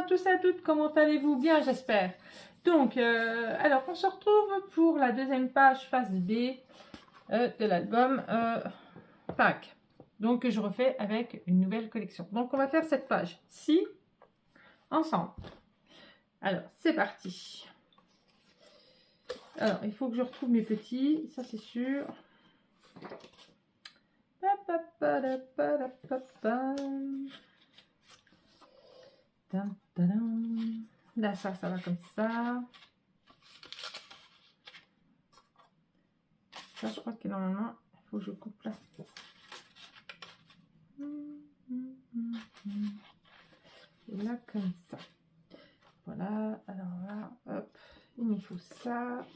à tous et à toutes, comment allez-vous? Bien, j'espère. Donc, alors, on se retrouve pour la deuxième page face B de l'album Pâques. Donc, je refais avec une nouvelle collection. Donc, on va faire cette page-ci ensemble. Alors, c'est parti. Alors, il faut que je retrouve mes petits, ça c'est sûr. Là, ça va comme ça. Ça, je crois que normalement, il faut que je coupe là. Et là, comme ça. Voilà, alors là, hop, il me faut ça.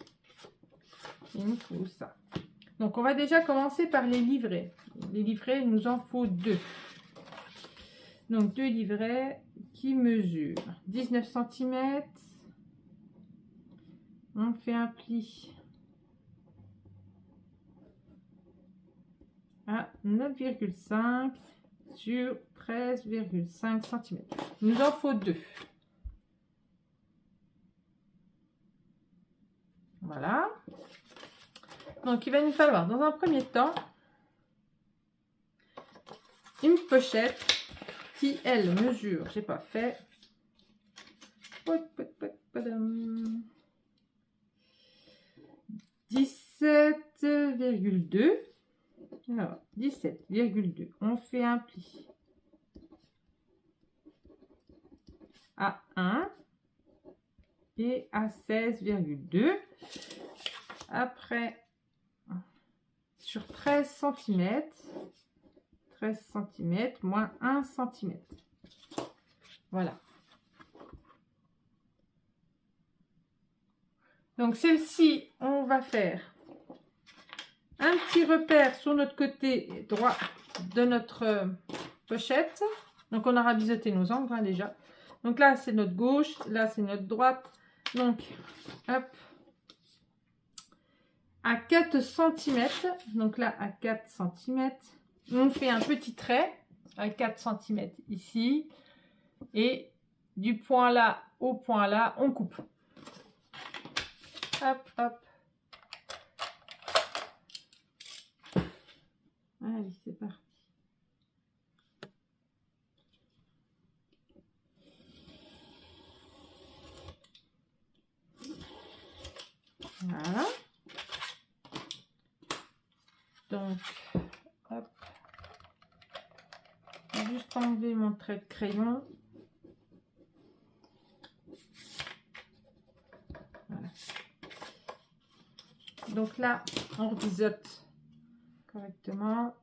Il me faut ça. Donc, on va déjà commencer par les livrets. Les livrets, il nous en faut 2. Donc, 2 livrets qui mesurent 19 cm. On fait un pli à 9,5 sur 13,5 cm. Il nous en faut 2. Voilà. Donc, il va nous falloir, dans un premier temps, une pochette qui, elle, mesure, j'ai pas fait, 17,2. Alors, 17,2. On fait un pli à 1 et à 16,2. Après, sur 13 cm, 13 cm moins 1 cm. Voilà. Donc, celle-ci, on va faire un petit repère sur notre côté droit de notre pochette. Donc, on aura biseauté nos angles hein, déjà. Donc là, c'est notre gauche. Là, c'est notre droite. Donc, hop. À 4 cm. Donc là, à 4 cm. On fait un petit trait à 4 cm ici. Et du point là au point là, on coupe. Hop, hop. Allez, c'est parti. Voilà. Donc, hop. Je vais juste enlever mon trait de crayon. Voilà. Donc là, on rebiseaute correctement.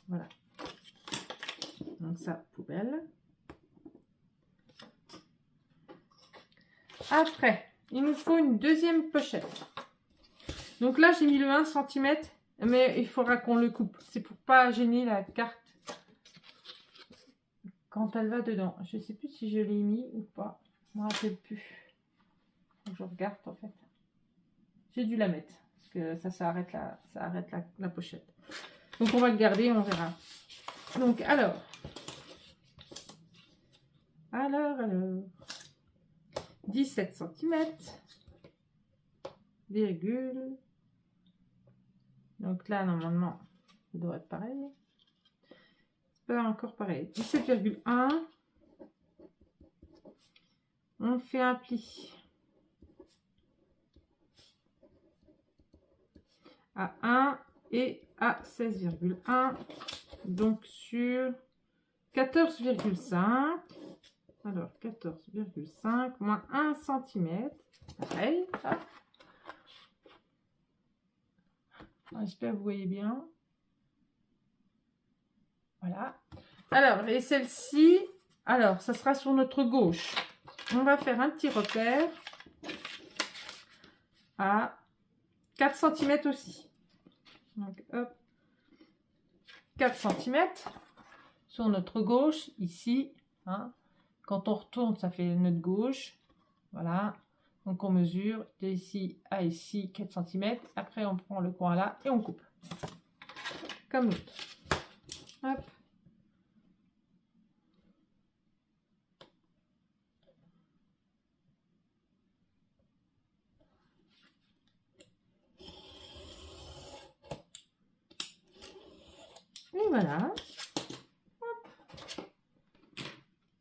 Voilà. Donc ça, poubelle. Après, il nous faut une deuxième pochette. Donc là, j'ai mis le 1 cm, mais il faudra qu'on le coupe. C'est pour pas gêner la carte quand elle va dedans. Je ne sais plus si je l'ai mis ou pas. Je ne me rappelle plus. Je regarde en fait. J'ai dû la mettre parce que ça arrête la pochette. Donc on va le garder, on verra. Donc alors, 17 cm, virgule. Donc là, normalement, ça doit être pareil. C'est pas encore pareil. 17,1. On fait un pli à 1 et à 16,1. Donc sur 14,5. Alors 14,5 moins 1 cm. Pareil. J'espère que vous voyez bien. Voilà. Alors, et celle-ci, alors, ça sera sur notre gauche. On va faire un petit repère à 4 cm aussi. Donc, hop. 4 cm sur notre gauche, ici. Hein. Quand on retourne, ça fait notre gauche. Voilà. Donc, on mesure d'ici à ici 4 cm. Après, on prend le coin là et on coupe. Comme l'autre. Hop. voilà. Hop.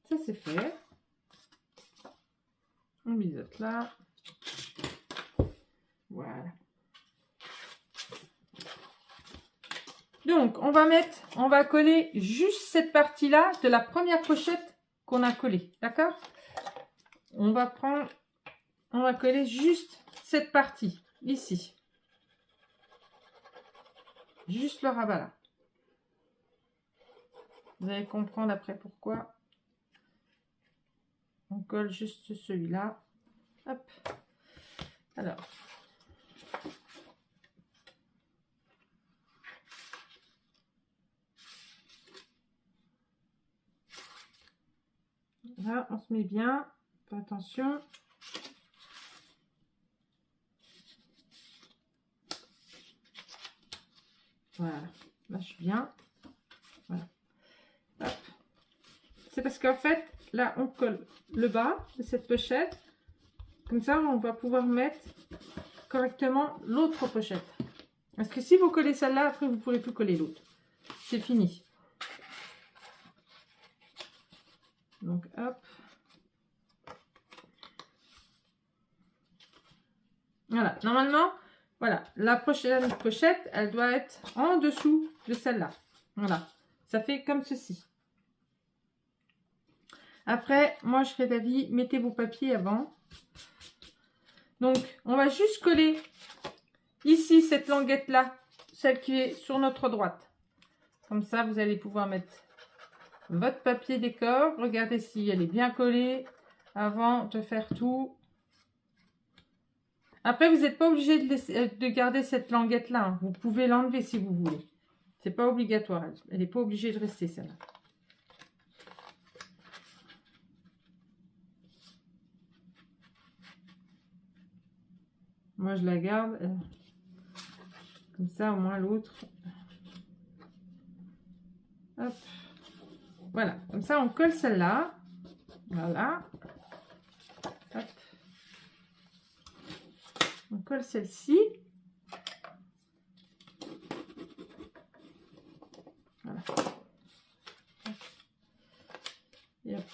Ça c'est fait. On biseaute là. Voilà. Donc, on va coller juste cette partie-là de la première pochette qu'on a collée. D'accord? On va coller juste cette partie, ici. Juste le rabat là. Vous allez comprendre après pourquoi. On colle juste celui-là. Hop. Alors. Là, on se met bien. Fais attention. Voilà. Là, je suis bien. Voilà. C'est parce qu'en fait, là, on colle le bas de cette pochette. Comme ça, on va pouvoir mettre correctement l'autre pochette. Parce que si vous collez celle-là, après, vous ne pourrez plus coller l'autre. C'est fini. Donc, hop. Voilà. Normalement, voilà. La prochaine pochette, elle doit être en dessous de celle-là. Voilà. Ça fait comme ceci. Après, moi, je serais d'avis, mettez vos papiers avant. Donc, on va juste coller ici, cette languette-là, celle qui est sur notre droite. Comme ça, vous allez pouvoir mettre votre papier décor. Regardez si elle est bien collée avant de faire tout. Après, vous n'êtes pas obligé de garder cette languette-là. Hein. Vous pouvez l'enlever si vous voulez. C'est pas obligatoire. Elle n'est pas obligée de rester, celle-là. Moi, je la garde. Comme ça, au moins l'autre. Hop. Voilà. Comme ça, on colle celle-là. Voilà. Hop. On colle celle-ci. Voilà. Et hop.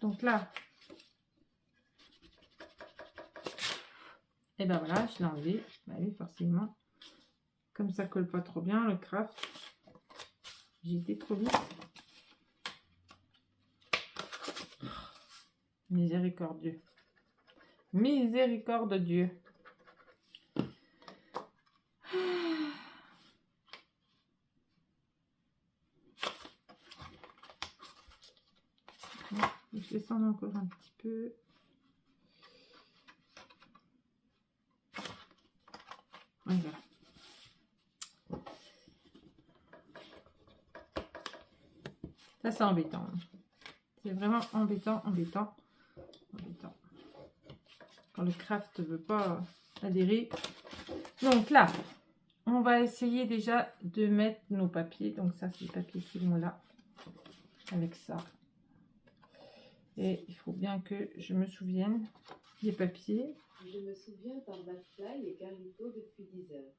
Donc là. Et ben voilà, je l'ai enlevé. Bah oui, forcément. Comme ça colle pas trop bien, le craft. J'ai été trop vite. Miséricordieux. Miséricorde de Dieu. Je descends encore un petit peu. Et voilà. Ça, c'est embêtant. C'est vraiment embêtant. Quand le craft ne veut pas adhérer. Donc là, on va essayer déjà de mettre nos papiers. Donc ça, c'est les papiers qui vont là. Avec ça. Et il faut bien que je me souvienne des papiers. Je me souviens par McFly et Carlito depuis 10 heures.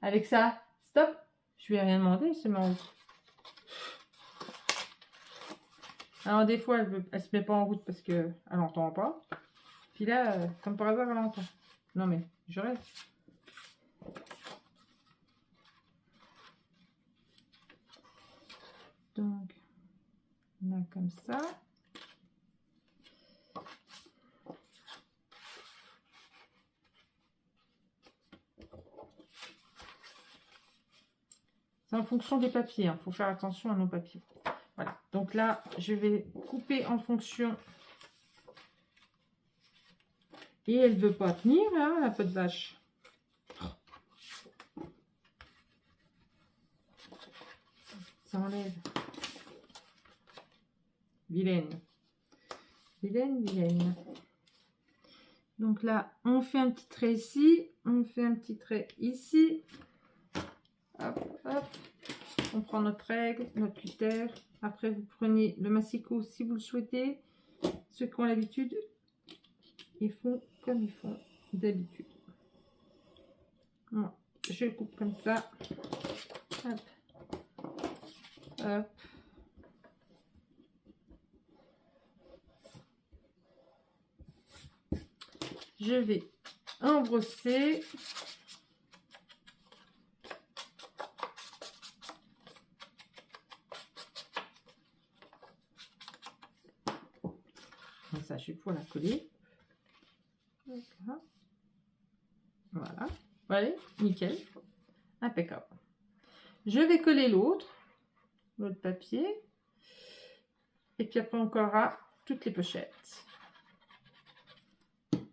Avec ça, stop. Je lui ai rien demandé, c'est ma route. Alors des fois, elle se met pas en route parce qu'elle n'entend pas. Puis là, comme par hasard, elle entend. Non mais, je rêve. Donc, on a comme ça. C'est en fonction des papiers, il faut faire attention à nos papiers. Voilà, donc là, je vais couper en fonction. Et elle ne veut pas tenir, hein, la peau de vache. Ça enlève. Vilaine. Vilaine. Donc là, on fait un petit trait ici. On fait un petit trait ici. Hop, hop. On prend notre règle, notre cutter. Après, vous prenez le massicot si vous le souhaitez. Ceux qui ont l'habitude, ils font comme ils font d'habitude. Moi, je coupe comme ça. Hop. Hop. Je vais embrosser. Comme ça, je vais pouvoir la coller. Voilà. Voilà, nickel. Impeccable. Je vais coller l'autre papier. Et puis après, on collera toutes les pochettes.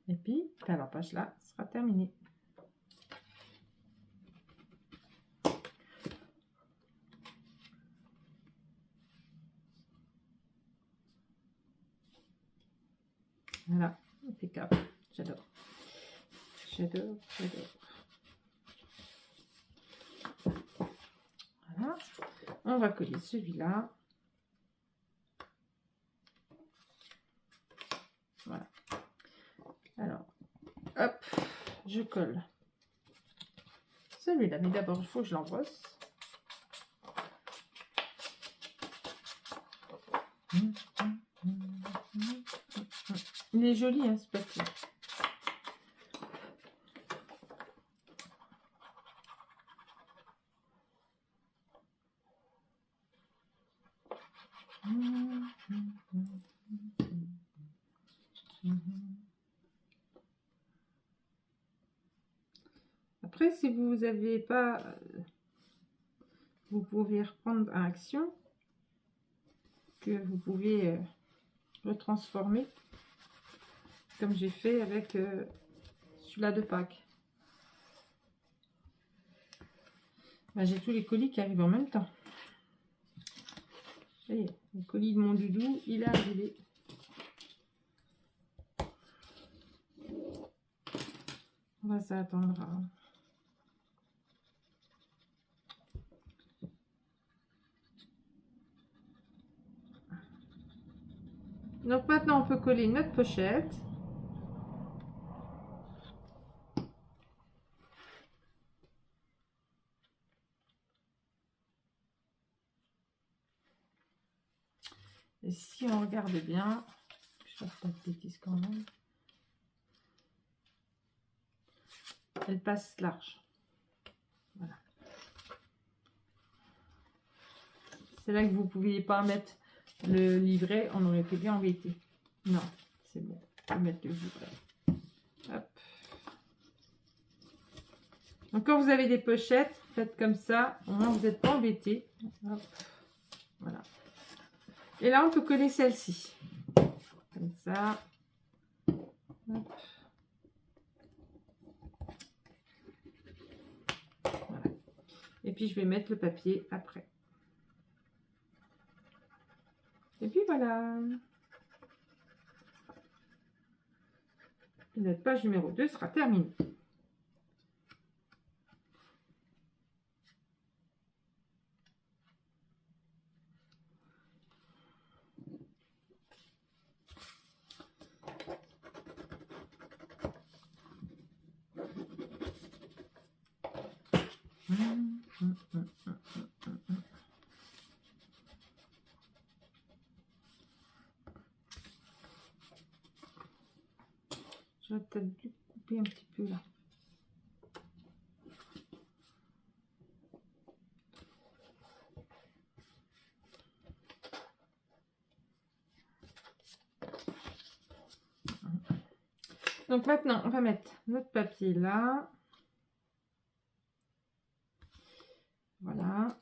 Et puis, la page là sera terminée. Voilà, impeccable. J'adore. J'adore, j'adore. Voilà. On va coller celui-là. Voilà. Alors, hop, je colle celui-là. Mais d'abord, il faut que je l'embrosse. Il est joli, hein, ce papier. Après, si vous n'avez pas, vous pouvez reprendre à action que vous pouvez retransformer comme j'ai fait avec celui-là de Pâques. Ben, j'ai tous les colis qui arrivent en même temps. Ça y est, le colis de mon doudou, il est arrivé. On va s'attendre à... Donc maintenant, on peut coller notre pochette. Et si on regarde bien, je ne fasse pas de bêtises quand même, elle passe large. Voilà. C'est là que vous ne pouviez pas mettre le livret, on aurait été bien embêté. Non, c'est bon. Je vais mettre le livret. Hop. Donc quand vous avez des pochettes, faites comme ça, au moins vous n'êtes pas embêté. Hop. Voilà. Et là, on peut coller celle-ci. Comme ça. Hop. Voilà. Et puis, je vais mettre le papier après. Et puis, voilà. Et notre page numéro 2 sera terminée. J'aurais peut-être dû couper un petit peu là. Donc maintenant, on va mettre notre papier là. Voilà.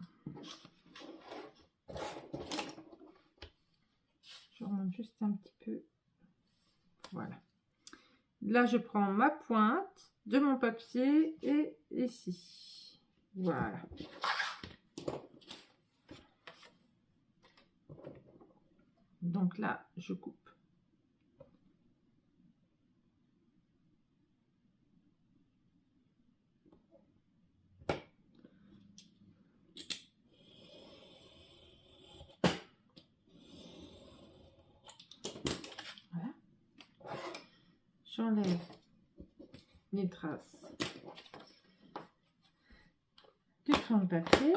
Je remonte juste un petit peu. Voilà. Là, je prends ma pointe de mon papier et ici. Voilà. Donc là, je coupe. Voilà. J'enlève les traces du crayon de papier.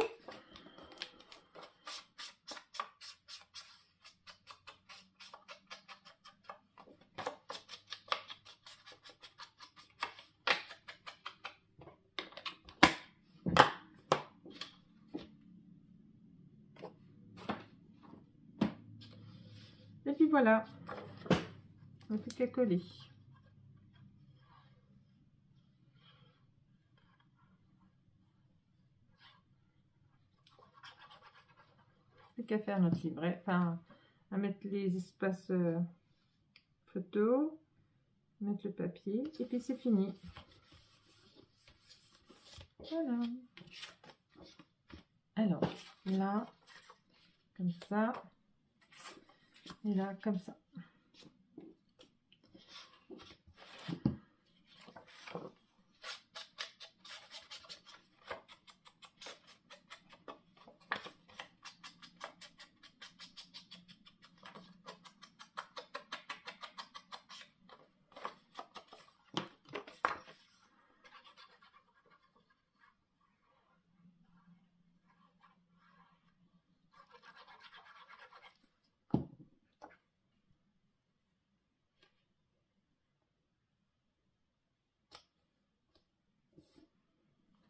puis voilà. On n'a plus qu'à coller. Plus qu'à faire notre livret, enfin, à mettre les espaces photos, mettre le papier, et puis c'est fini. Voilà. Alors, là, comme ça, et là, comme ça.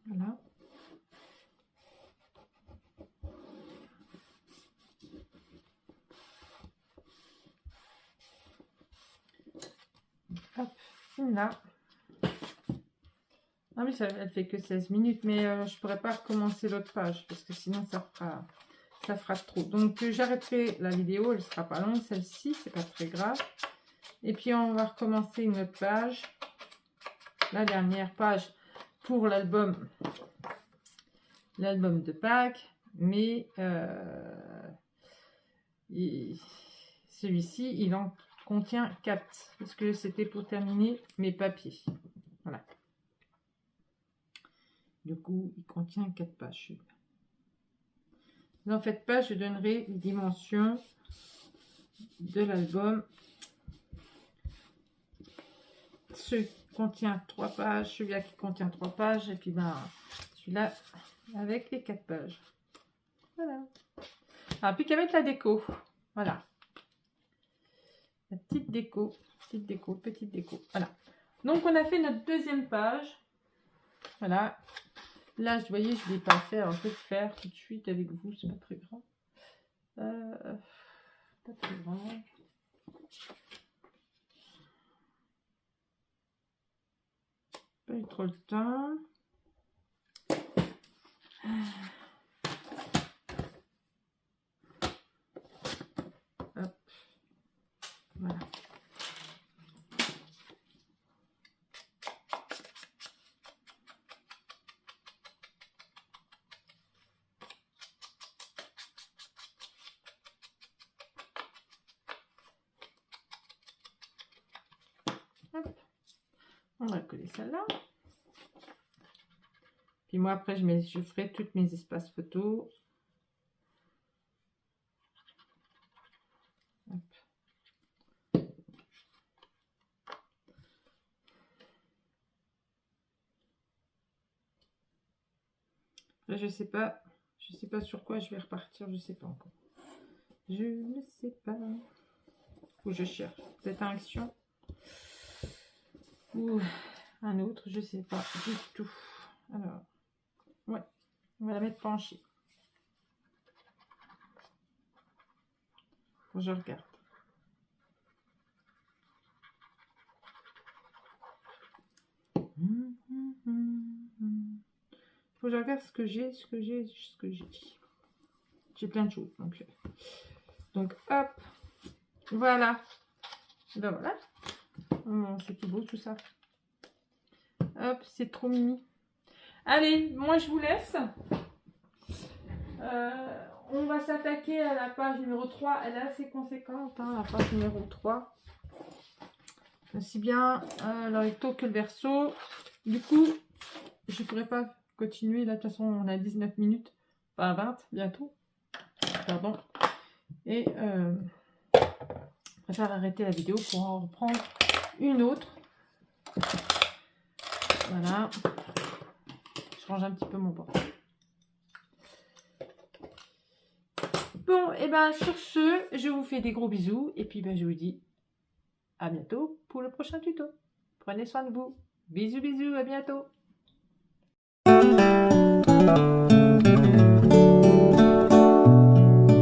Voilà. Hop, là. Ah oui, ça, elle fait que 16 minutes, mais je pourrais pas recommencer l'autre page parce que sinon ça fera trop. Donc j'arrêterai la vidéo, elle sera pas longue, celle-ci, c'est pas très grave. Et puis on va recommencer une autre page, la dernière page pour l'album de Pâques, mais celui-ci il en contient 4 parce que c'était pour terminer mes papiers. Voilà. Du coup, il contient 4 pages. N'en faites pas, je donnerai les dimensions de l'album. Ce qui contient 3 pages, celui-là qui contient 3 pages, et puis ben, celui-là avec les 4 pages. Voilà. Alors, plus qu'à mettre la déco. Voilà. La petite déco, petite déco. Voilà. Donc, on a fait notre deuxième page. Voilà. Là, vous voyez, je ne vais pas le faire. Je vais le faire tout de suite avec vous. C'est pas très grave. Pas très grave. Pas eu trop le temps. Hop. Voilà. Hop. On va coller ça là. Puis moi, après, je ferai toutes mes espaces photos. Hop. Là, je sais pas sur quoi je vais repartir, je sais pas encore. Je ne sais pas. Faut que je cherche. Peut-être un action. Ou un autre, je sais pas du tout. Alors, ouais, on va la mettre penchée. Faut que je regarde. Faut que je regarde ce que j'ai. J'ai plein de choses. Donc hop, voilà. Ben voilà. Oh, c'est tout beau tout ça. Hop, c'est trop mimi. Allez, moi je vous laisse. On va s'attaquer à la page numéro 3. Elle est assez conséquente, hein, la page numéro 3. Aussi bien le recto que le verso. Du coup, je ne pourrais pas continuer. Là, de toute façon, on a 19 minutes. Enfin, 20 bientôt. Pardon. Et je préfère arrêter la vidéo pour en reprendre une autre. Voilà. Je range un petit peu mon portable. Bon, et ben sur ce, je vous fais des gros bisous. Et puis, ben, je vous dis à bientôt pour le prochain tuto. Prenez soin de vous. Bisous, bisous, à bientôt.